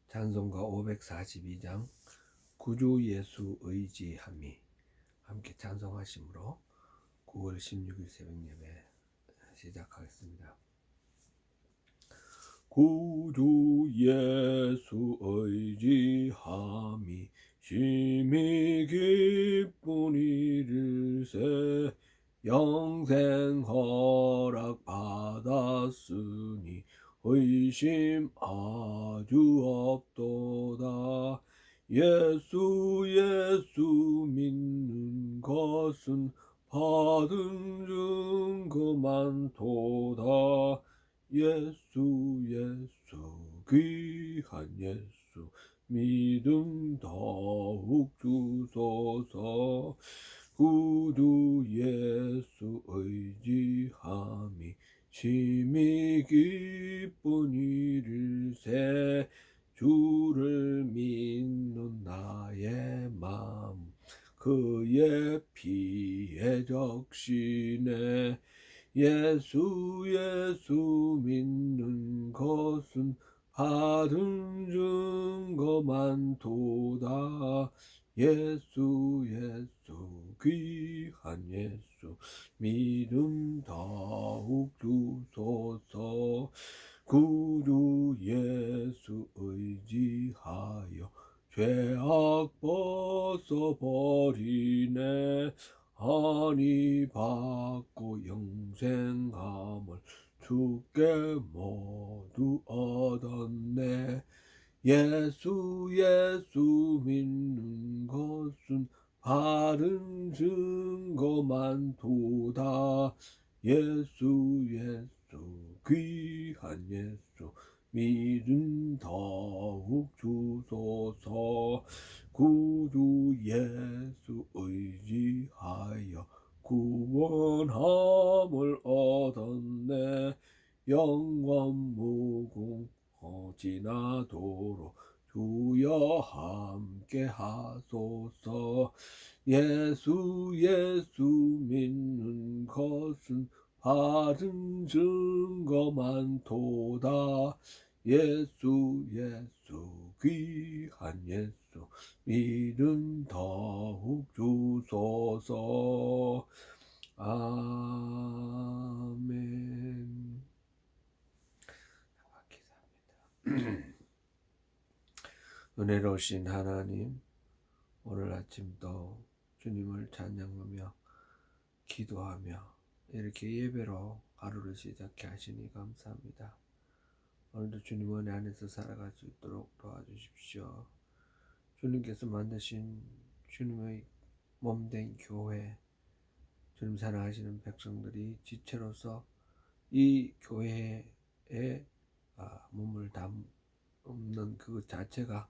찬송가 542장 구주 예수 의지함이 함께 찬송하심으로 9월 16일 새벽 예배 시작하겠습니다. 구주 예수 의지함이 심히 기쁜 일일세 영생 허락 받았으니 의심 아주 없도다. 예수 믿는 것은 받은 증거 많도다. 예수 귀한 예수 믿음 더욱 주소서. 구주 예수 의지함이 심히 기쁜 일일세 주를 믿는 나의 마음 그의 피에 적시네. 예수 믿는 것은 받은 증거 많도다. 예수 귀한 예수 믿음 더욱 주소서. 구주 예수 의지하여 죄악 벗어버리네. 하니 받고 영생함을 주께 모두 얻었네. 예수 믿는 것은 바른 증거 많도다. 예수 귀한 예수 믿음 더욱 주소서. 구주 예수 의지하여 구원함을 얻었네. 영원 무궁 지나도록 주여 함께 하소서. 예수 믿는 것은 받은 증거 많도다. 예수 귀한 예수 믿음 더욱 주소서. 아멘. 은혜로우신 하나님, 오늘 아침도 주님을 찬양하며 기도하며 이렇게 예배로 하루를 시작해 하시니 감사합니다. 오늘도 주님 은혜 안에서 살아갈 수 있도록 도와주십시오. 주님께서 만드신 주님의 몸된 교회, 주님 사랑하시는 백성들이 지체로서 이 교회에 몸을 담는 그 자체가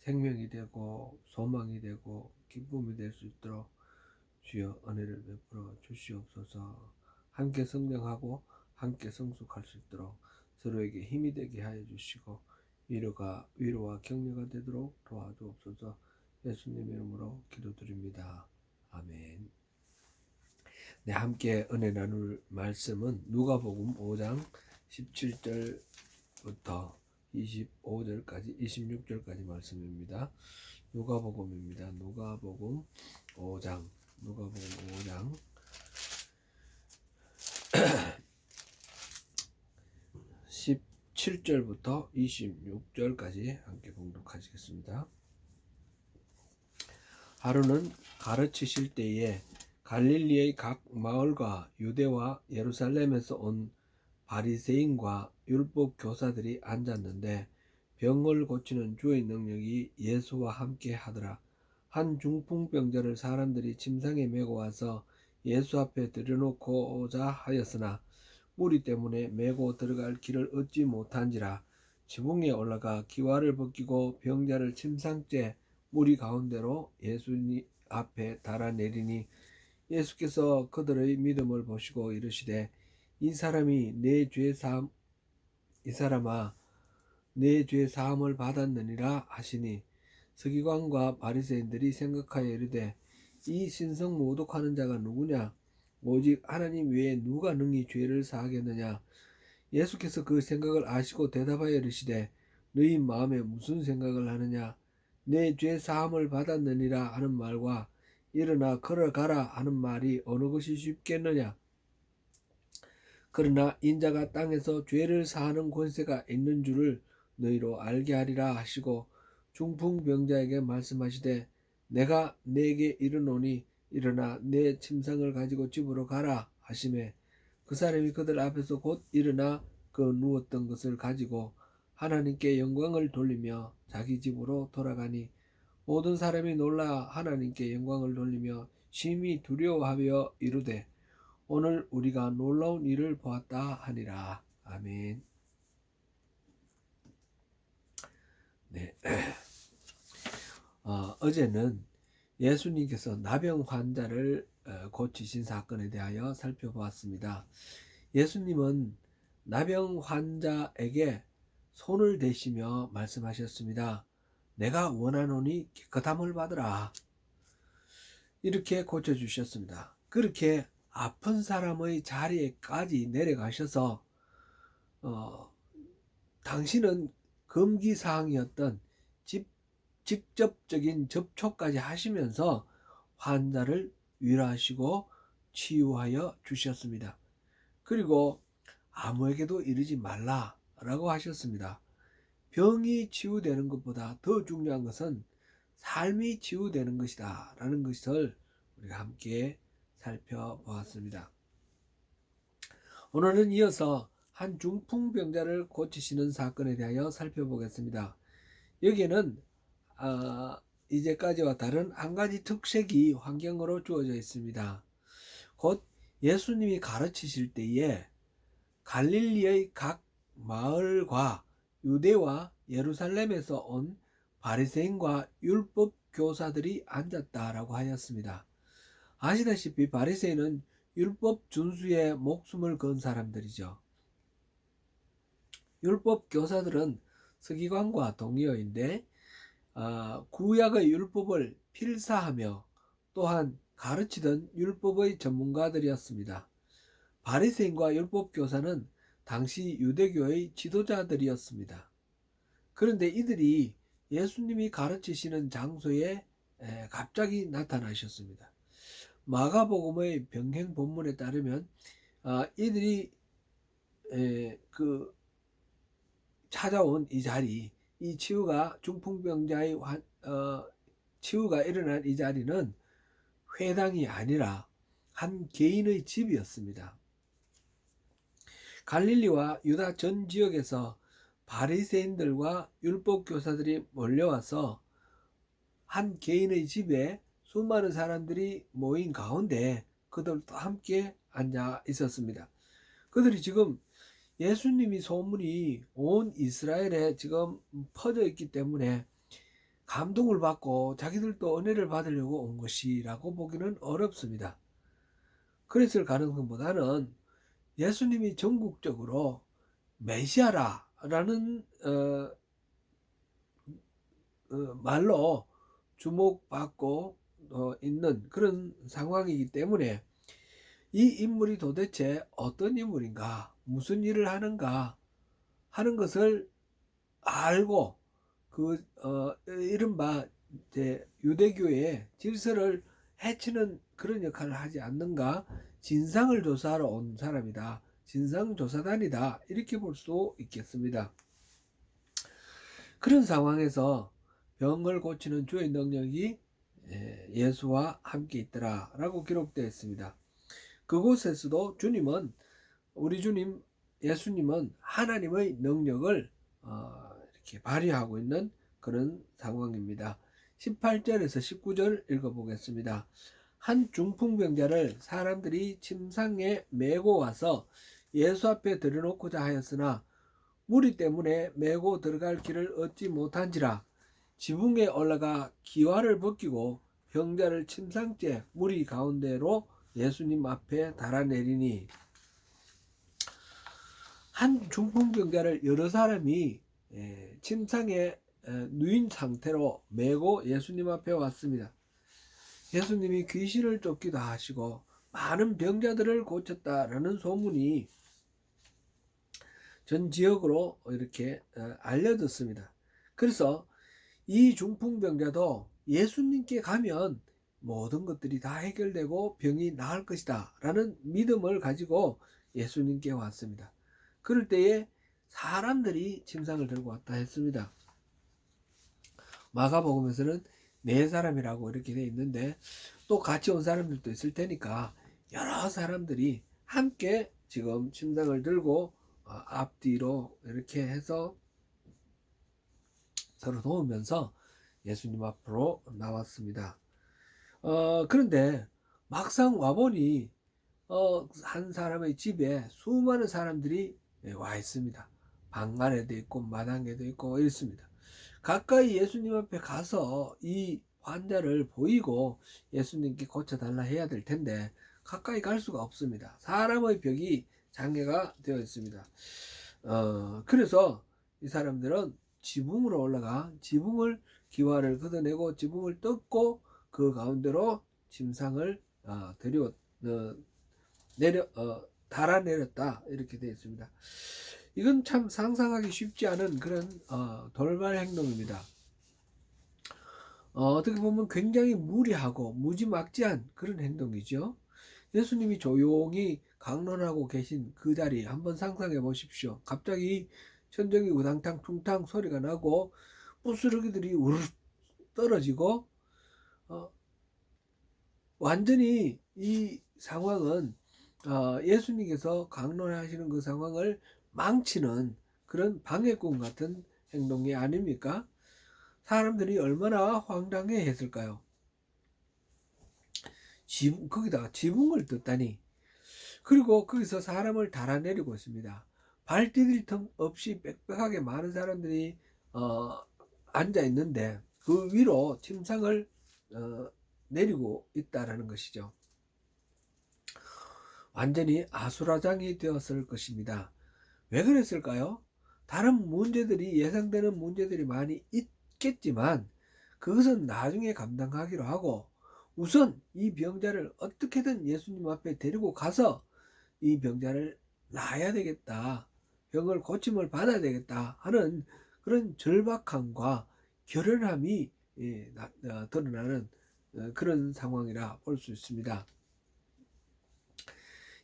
생명이 되고 소망이 되고 기쁨이 될 수 있도록 주여 은혜를 베풀어 주시옵소서. 함께 성장하고 함께 성숙할 수 있도록 서로에게 힘이 되게 하여 주시고 위로와 격려가 되도록 도와주옵소서. 예수님 이름으로 기도드립니다. 아멘. 네, 함께 은혜 나눌 말씀은 누가복음 5장 17절부터 25절까지 26절까지 말씀입니다. 누가복음입니다. 누가복음 5장 17절부터 26절까지 함께 봉독하시겠습니다. 하루는 가르치실 때에 갈릴리의 각 마을과 유대와 예루살렘에서 온 바리새인과 율법 교사들이 앉았는데 병을 고치는 주의 능력이 예수와 함께 하더라. 한 중풍병자를 사람들이 침상에 메고 와서 예수 앞에 들여놓고자 하였으나 무리 때문에 메고 들어갈 길을 얻지 못한지라. 지붕에 올라가 기와를 벗기고 병자를 침상째 무리 가운데로 예수님 앞에 달아내리니 예수께서 그들의 믿음을 보시고 이르시되 이 사람아 내 죄 사함을 받았느니라 하시니 서기관과 바리새인들이 생각하여 이르되 이 신성 모독하는 자가 누구냐? 오직 하나님 외에 누가 능히 죄를 사하겠느냐? 예수께서 그 생각을 아시고 대답하여 이르시되 너희 마음에 무슨 생각을 하느냐? 내 죄 사함을 받았느니라 하는 말과 일어나 걸어가라 하는 말이 어느 것이 쉽겠느냐? 그러나 인자가 땅에서 죄를 사하는 권세가 있는 줄을 너희로 알게 하리라 하시고 중풍병자에게 말씀하시되 내가 네게 이르노니 일어나 내 침상을 가지고 집으로 가라 하시매 그 사람이 그들 앞에서 곧 일어나 그 누웠던 것을 가지고 하나님께 영광을 돌리며 자기 집으로 돌아가니 모든 사람이 놀라 하나님께 영광을 돌리며 심히 두려워하며 이르되 오늘 우리가 놀라운 일을 보았다 하니라. 아멘. 네. 어제는 예수님께서 나병 환자를 고치신 사건에 대하여 살펴보았습니다. 예수님은 나병 환자에게 손을 대시며 말씀하셨습니다. 내가 원하노니 깨끗함을 받으라. 이렇게 고쳐주셨습니다. 그렇게 아픈 사람의 자리에까지 내려가셔서 당신은 금기사항이었던 직접적인 접촉까지 하시면서 환자를 위로하시고 치유하여 주셨습니다. 그리고 아무에게도 이르지 말라라고 하셨습니다. 병이 치유되는 것보다 더 중요한 것은 삶이 치유되는 것이다 라는 것을 우리가 함께 살펴보았습니다. 오늘은 이어서 한 중풍병자를 고치시는 사건에 대하여 살펴보겠습니다. 여기에는 이제까지와 다른 한 가지 특색이 환경으로 주어져 있습니다. 곧 예수님이 가르치실 때에 갈릴리의 각 마을과 유대와 예루살렘에서 온 바리새인과 율법 교사들이 앉았다라고 하였습니다. 아시다시피 바리새인은 율법 준수에 목숨을 건 사람들이죠. 율법 교사들은 서기관과 동료인데 구약의 율법을 필사하며 또한 가르치던 율법의 전문가들이었습니다. 바리새인과 율법 교사는 당시 유대교의 지도자들이었습니다. 그런데 이들이 예수님이 가르치시는 장소에 갑자기 나타나셨습니다. 마가복음의 병행 본문에 따르면 이들이 찾아온 이 자리, 이 치유가 중풍병자의 치유가 일어난 이 자리는 회당이 아니라 한 개인의 집이었습니다. 갈릴리와 유다 전 지역에서 바리새인들과 율법 교사들이 몰려와서 한 개인의 집에 수많은 사람들이 모인 가운데 그들도 함께 앉아 있었습니다. 그들이 지금 예수님이 소문이 온 이스라엘에 지금 퍼져 있기 때문에 감동을 받고 자기들도 은혜를 받으려고 온 것이라고 보기는 어렵습니다. 그랬을 가능성보다는 예수님이 전국적으로 메시아라는 말로 주목받고 있는 그런 상황이기 때문에 이 인물이 도대체 어떤 인물인가, 무슨 일을 하는가 하는 것을 알고 이른바 유대교의 질서를 해치는 그런 역할을 하지 않는가, 진상을 조사하러 온 사람이다, 진상조사단이다, 이렇게 볼 수 있겠습니다. 그런 상황에서 병을 고치는 주의 능력이 예수와 함께 있더라 라고 기록되어 있습니다. 그곳에서도 우리 주님 예수님은 하나님의 능력을 이렇게 발휘하고 있는 그런 상황입니다. 18절에서 19절 읽어보겠습니다. 한 중풍병자를 사람들이 침상에 메고 와서 예수 앞에 들여놓고자 하였으나 무리 때문에 메고 들어갈 길을 얻지 못한지라 지붕에 올라가 기와를 벗기고 병자를 침상째 무리 가운데로 예수님 앞에 달아내리니 한 중풍병자를 여러 사람이 침상에 누인 상태로 메고 예수님 앞에 왔습니다. 예수님이 귀신을 쫓기도 하시고 많은 병자들을 고쳤다라는 소문이 전 지역으로 이렇게 알려졌습니다. 그래서 이 중풍병자도 예수님께 가면 모든 것들이 다 해결되고 병이 나을 것이다 라는 믿음을 가지고 예수님께 왔습니다. 그럴 때에 사람들이 침상을 들고 왔다 했습니다. 마가복음에서는 네 사람이라고 이렇게 되어 있는데 또 같이 온 사람들도 있을 테니까 여러 사람들이 함께 지금 침상을 들고 앞뒤로 이렇게 해서 서로 도우면서 예수님 앞으로 나왔습니다. 그런데 막상 와보니 한 사람의 집에 수많은 사람들이 와 있습니다. 방 안에도 있고 마당에도 있고 있습니다. 가까이 예수님 앞에 가서 이 환자를 보이고 예수님께 고쳐달라 해야 될 텐데 가까이 갈 수가 없습니다. 사람의 벽이 장애가 되어 있습니다. 그래서 이 사람들은 지붕으로 올라가 지붕을 기와를 걷어내고 지붕을 뜯고 그 가운데로 짐상을 달아내렸다 이렇게 되어 있습니다. 이건 참 상상하기 쉽지 않은 그런 돌발 행동입니다. 어떻게 보면 굉장히 무리하고 무지막지한 그런 행동이죠. 예수님이 조용히 강론하고 계신 그 자리 한번 상상해 보십시오. 갑자기 천정이 우당탕 퉁탕 소리가 나고 부스러기들이 우르르 떨어지고 완전히 이 상황은 예수님께서 강론하시는 그 상황을 망치는 그런 방해꾼 같은 행동이 아닙니까? 사람들이 얼마나 황당해 했을까요? 거기다가 지붕을 뜯다니. 그리고 거기서 사람을 달아내리고 있습니다. 발 디딜 틈 없이 빽빽하게 많은 사람들이 앉아 있는데 그 위로 침상을 내리고 있다라는 것이죠. 완전히 아수라장이 되었을 것입니다. 왜 그랬을까요? 다른 문제들이 예상되는 문제들이 많이 있겠지만 그것은 나중에 감당하기로 하고 우선 이 병자를 어떻게든 예수님 앞에 데리고 가서 이 병자를 놔야 되겠다. 병을 고침을 받아야 되겠다 하는 그런 절박함과 결연함이 드러나는 그런 상황이라 볼 수 있습니다.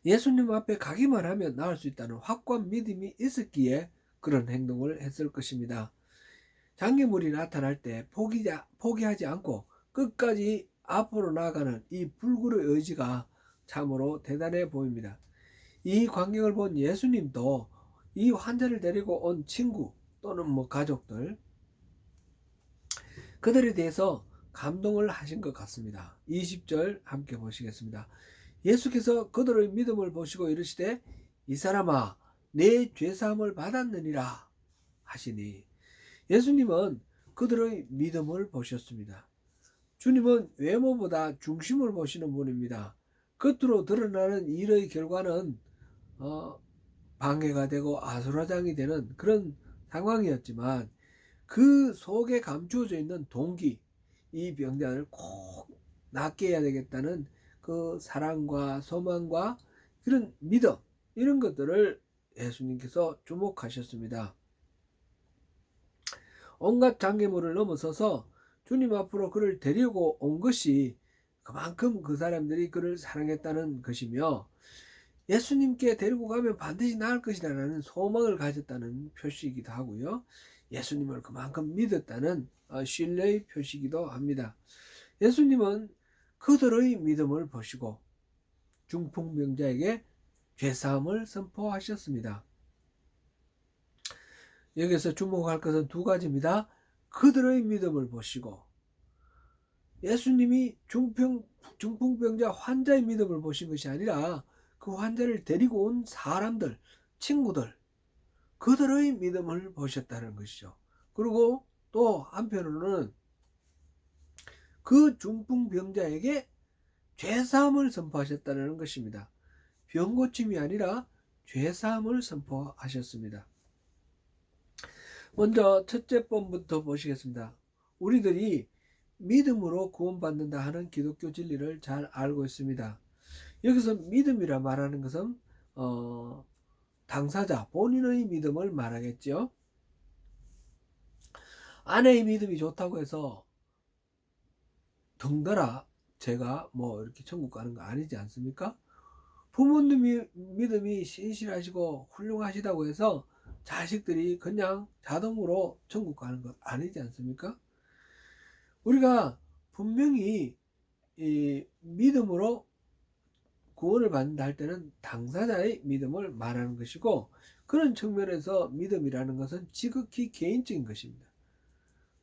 예수님 앞에 가기만 하면 나을 수 있다는 확고한 믿음이 있었기에 그런 행동을 했을 것입니다. 장애물이 나타날 때 포기하지 않고 끝까지 앞으로 나아가는 이 불굴의 의지가 참으로 대단해 보입니다. 이 광경을 본 예수님도 이 환자를 데리고 온 친구 또는 가족들 그들에 대해서 감동을 하신 것 같습니다. 20절 함께 보시겠습니다. 예수께서 그들의 믿음을 보시고 이르시되 이 사람아 내 죄사함을 받았느니라 하시니 예수님은 그들의 믿음을 보셨습니다. 주님은 외모보다 중심을 보시는 분입니다. 겉으로 드러나는 일의 결과는 방해가 되고 아수라장이 되는 그런 상황이었지만 그 속에 감추어져 있는 동기, 이 병자를 꼭 낫게 해야 되겠다는 그 사랑과 소망과 그런 믿음, 이런 것들을 예수님께서 주목하셨습니다. 온갖 장애물을 넘어서서 주님 앞으로 그를 데리고 온 것이 그만큼 그 사람들이 그를 사랑했다는 것이며 예수님께 데리고 가면 반드시 나을 것이라는 소망을 가졌다는 표시이기도 하고요. 예수님을 그만큼 믿었다는 신뢰의 표시이기도 합니다. 예수님은 그들의 믿음을 보시고 중풍병자에게 죄사함을 선포하셨습니다. 여기서 주목할 것은 두 가지입니다. 그들의 믿음을 보시고 예수님이 중풍병자 환자의 믿음을 보신 것이 아니라 그 환자를 데리고 온 사람들, 친구들, 그들의 믿음을 보셨다는 것이죠. 그리고 또 한편으로는 그 중풍병자에게 죄사함을 선포하셨다는 것입니다. 병고침이 아니라 죄사함을 선포하셨습니다. 먼저 첫째 번부터 보시겠습니다. 우리들이 믿음으로 구원받는다 하는 기독교 진리를 잘 알고 있습니다. 여기서 믿음이라 말하는 것은 당사자 본인의 믿음을 말하겠죠. 아내의 믿음이 좋다고 해서 덩달아 제가 뭐 이렇게 천국 가는 거 아니지 않습니까? 부모님이 믿음이 신실하시고 훌륭하시다고 해서 자식들이 그냥 자동으로 천국 가는 것 아니지 않습니까? 우리가 분명히 이 믿음으로 구원을 받는다 할 때는 당사자의 믿음을 말하는 것이고, 그런 측면에서 믿음이라는 것은 지극히 개인적인 것입니다.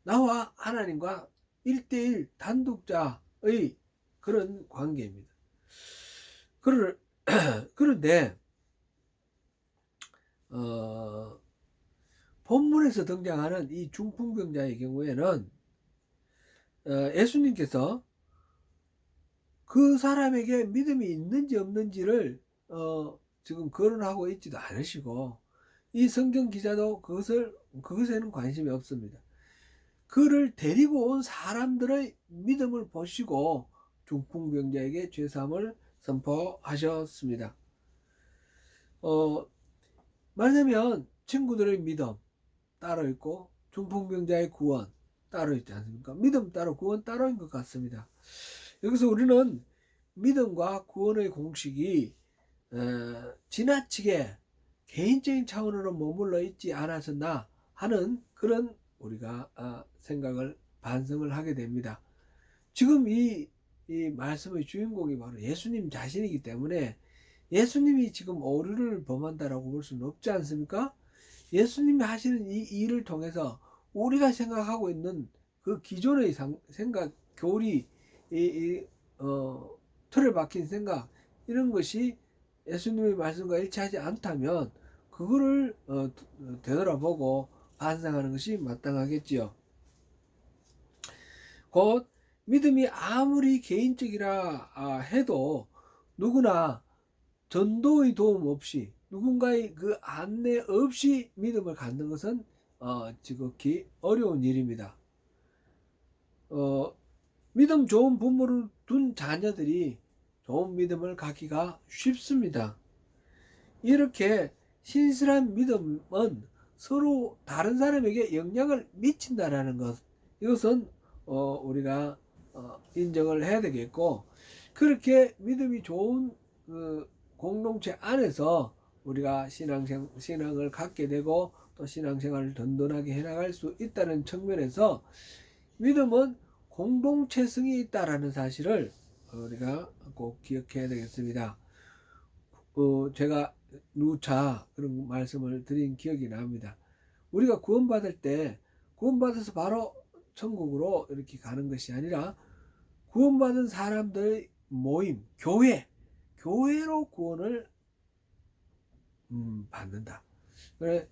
나와 하나님과 1대1 단독자의 그런 관계입니다. 그런데 본문에서 등장하는 이 중풍병자의 경우에는 예수님께서 그 사람에게 믿음이 있는지 없는지를 지금 거론하고 있지도 않으시고, 이 성경 기자도 그것에는 관심이 없습니다. 그를 데리고 온 사람들의 믿음을 보시고 중풍병자에게 죄사함을 선포하셨습니다. 말하자면 친구들의 믿음 따로 있고 중풍병자의 구원 따로 있지 않습니까? 믿음 따로 구원 따로인 것 같습니다. 여기서 우리는 믿음과 구원의 공식이 지나치게 개인적인 차원으로 머물러 있지 않았었나 하는 그런 우리가 생각을 반성을 하게 됩니다. 지금 이 말씀의 주인공이 바로 예수님 자신이기 때문에 예수님이 지금 오류를 범한다라고 볼 수는 없지 않습니까? 예수님이 하시는 이 일을 통해서 우리가 생각하고 있는 그 기존의 생각, 교리, 틀에 박힌 생각, 이런 것이 예수님의 말씀과 일치하지 않다면 그거를 되돌아보고 반성하는 것이 마땅하겠지요. 곧 믿음이 아무리 개인적이라 해도 누구나 전도의 도움 없이, 누군가의 그 안내 없이 믿음을 갖는 것은 지극히 어려운 일입니다. 믿음 좋은 부모를 둔 자녀들이 좋은 믿음을 갖기가 쉽습니다. 이렇게 신실한 믿음은 서로 다른 사람에게 영향을 미친다라는 것, 이것은 우리가 인정을 해야 되겠고, 그렇게 믿음이 좋은 공동체 안에서 우리가 신앙을 갖게 되고 또 신앙생활을 든든하게 해나갈 수 있다는 측면에서 믿음은 공동체성이 있다라는 사실을 우리가 꼭 기억해야 되겠습니다. 제가 누차 그런 말씀을 드린 기억이 납니다. 우리가 구원받을 때 구원받아서 바로 천국으로 이렇게 가는 것이 아니라 구원받은 사람들의 모임, 교회로 구원을 받는다. 그래,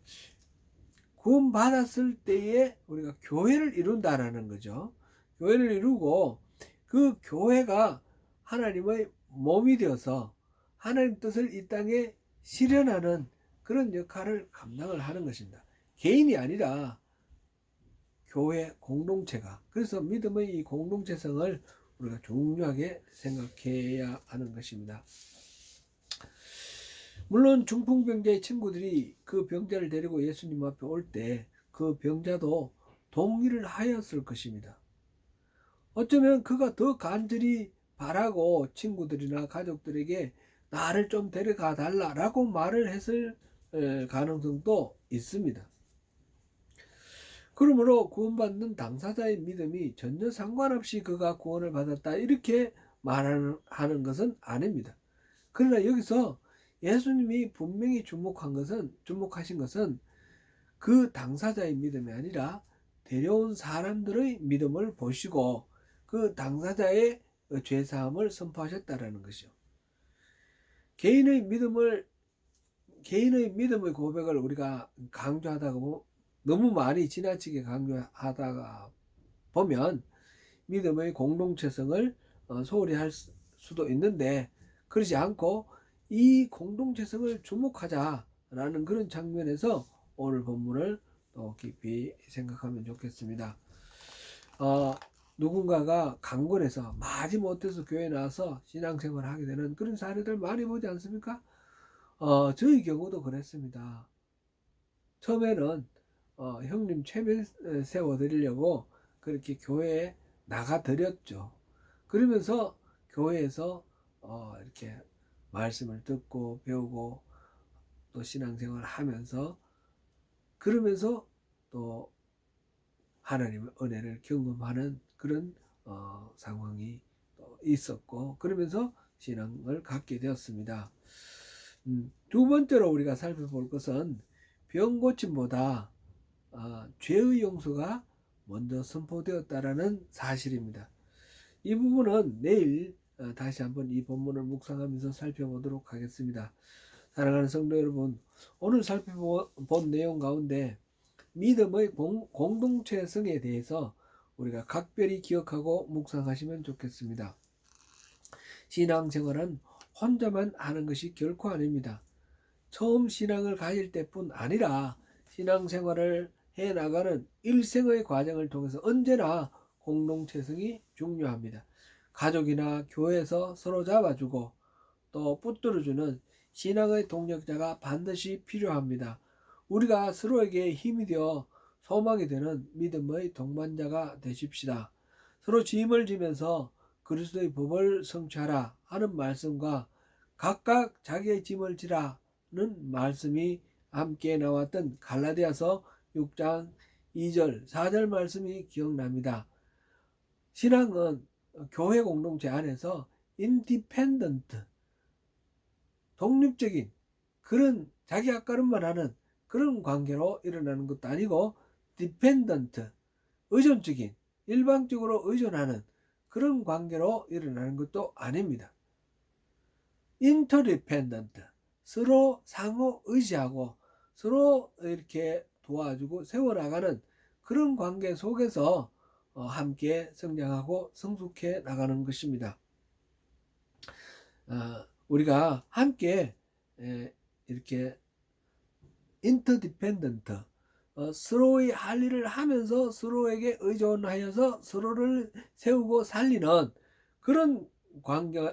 구원받았을 때에 우리가 교회를 이룬다라는 거죠. 교회를 이루고 그 교회가 하나님의 몸이 되어서 하나님 뜻을 이 땅에 실현하는 그런 역할을 감당을 하는 것입니다. 개인이 아니라 교회 공동체가. 그래서 믿음의 이 공동체성을 우리가 중요하게 생각해야 하는 것입니다. 물론 중풍병자의 친구들이 그 병자를 데리고 예수님 앞에 올 때 그 병자도 동의를 하였을 것입니다. 어쩌면 그가 더 간절히 바라고 친구들이나 가족들에게 나를 좀 데려가 달라라고 말을 했을 가능성도 있습니다. 그러므로 구원받는 당사자의 믿음이 전혀 상관없이 그가 구원을 받았다 이렇게 말하는 것은 아닙니다. 그러나 여기서 예수님이 분명히 주목하신 것은 그 당사자의 믿음이 아니라 데려온 사람들의 믿음을 보시고 그 당사자의 죄사함을 선포하셨다라는 것이죠. 개인의 믿음의 고백을 우리가 강조하다가 너무 많이 지나치게 강조하다가 보면 믿음의 공동체성을 소홀히 할 수도 있는데, 그러지 않고 이 공동체성을 주목하자라는 그런 장면에서 오늘 본문을 또 깊이 생각하면 좋겠습니다. 누군가가 강권해서 마지못해서 교회에 나와서 신앙생활을 하게 되는 그런 사례들 많이 보지 않습니까? 저희 경우도 그랬습니다. 처음에는 형님 체면 세워드리려고 그렇게 교회에 나가드렸죠. 그러면서 교회에서 이렇게 말씀을 듣고 배우고 또 신앙생활을 하면서 그러면서 또 하나님의 은혜를 경험하는 그런 상황이 또 있었고 그러면서 신앙을 갖게 되었습니다. 두 번째로 우리가 살펴볼 것은 병 고침보다 죄의 용서가 먼저 선포되었다라는 사실입니다. 이 부분은 내일 다시 한번 이 본문을 묵상하면서 살펴보도록 하겠습니다. 사랑하는 성도 여러분, 오늘 살펴본 내용 가운데 믿음의 공동체성에 대해서 우리가 각별히 기억하고 묵상하시면 좋겠습니다. 신앙생활은 혼자만 하는 것이 결코 아닙니다. 처음 신앙을 가질 때뿐 아니라 신앙생활을 해나가는 일생의 과정을 통해서 언제나 공동체성이 중요합니다. 가족이나 교회에서 서로 잡아주고 또 붙들어주는 신앙의 동력자가 반드시 필요합니다. 우리가 서로에게 힘이 되어 소망이 되는 믿음의 동반자가 되십시다. 서로 짐을 지면서 그리스도의 법을 성취하라 하는 말씀과 각각 자기의 짐을 지라는 말씀이 함께 나왔던 갈라디아서 6장 2절 4절 말씀이 기억납니다. 신앙은 교회 공동체 안에서 인디펜던트 독립적인 그런 자기 앞가름만 하는 그런 관계로 일어나는 것도 아니고 디펜던트 의존적인 일방적으로 의존하는 그런 관계로 일어나는 것도 아닙니다. 인터디펜던트 서로 상호 의지하고 서로 이렇게 도와주고 세워나가는 그런 관계 속에서 함께 성장하고 성숙해 나가는 것입니다. 우리가 함께 이렇게 인터디펜던트 서로의 할 일을 하면서 서로에게 의존하여서 서로를 세우고 살리는 그런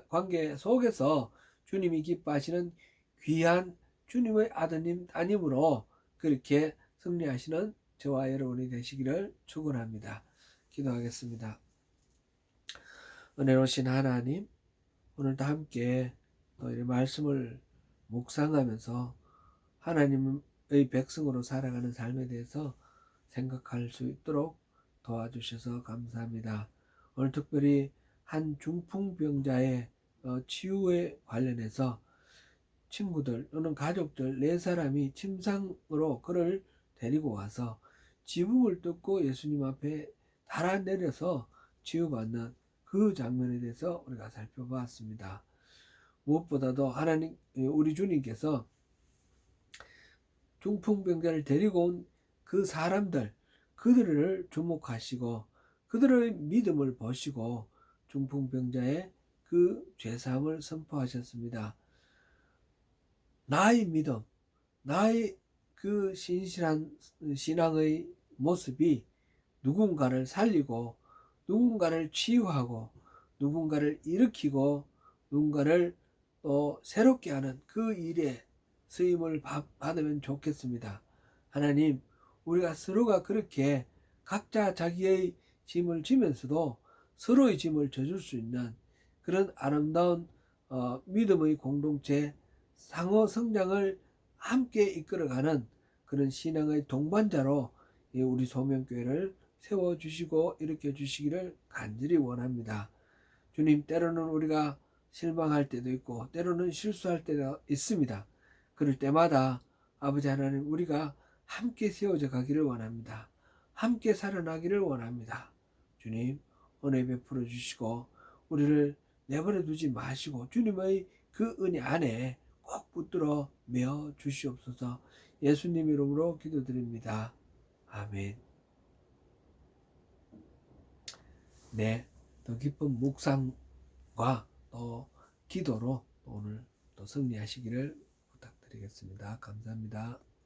관계 속에서 주님이 기뻐하시는 귀한 주님의 아드님 따님으로 그렇게 승리하시는 저와 여러분이 되시기를 축원합니다. 기도하겠습니다. 은혜로우신 하나님, 오늘도 함께 너희 말씀을 묵상하면서 하나님의 백성으로 살아가는 삶에 대해서 생각할 수 있도록 도와주셔서 감사합니다. 오늘 특별히 한 중풍병자의 치유에 관련해서 친구들 또는 가족들 4사람이 침상으로 그를 데리고 와서 지붕을 뚫고 예수님 앞에 달아내려서 치유받는 그 장면에 대해서 우리가 살펴보았습니다. 무엇보다도 하나님 우리 주님께서 중풍병자를 데리고 온 그 사람들 그들을 주목하시고 그들의 믿음을 보시고 중풍병자의 그 죄사함을 선포하셨습니다. 나의 믿음, 나의 그 신실한 신앙의 모습이 누군가를 살리고 누군가를 치유하고 누군가를 일으키고 누군가를 또 새롭게 하는 그 일에 쓰임을 받으면 좋겠습니다. 하나님, 우리가 서로가 그렇게 각자 자기의 짐을 지면서도 서로의 짐을 져줄 수 있는 그런 아름다운 믿음의 공동체 상호 성장을 함께 이끌어가는 그런 신앙의 동반자로 우리 소명교회를 세워주시고 일으켜 주시기를 간절히 원합니다. 주님, 때로는 우리가 실망할 때도 있고 때로는 실수할 때도 있습니다. 그럴 때마다 아버지 하나님, 우리가 함께 세워져 가기를 원합니다. 함께 살아나기를 원합니다. 주님, 은혜 베풀어 주시고 우리를 내버려 두지 마시고 주님의 그 은혜 안에 꼭 붙들어 메어 주시옵소서. 예수님 이름으로 기도드립니다. 아멘. 네, 더 깊은 묵상과 또 기도로 오늘 또 승리하시기를 부탁드리겠습니다. 감사합니다.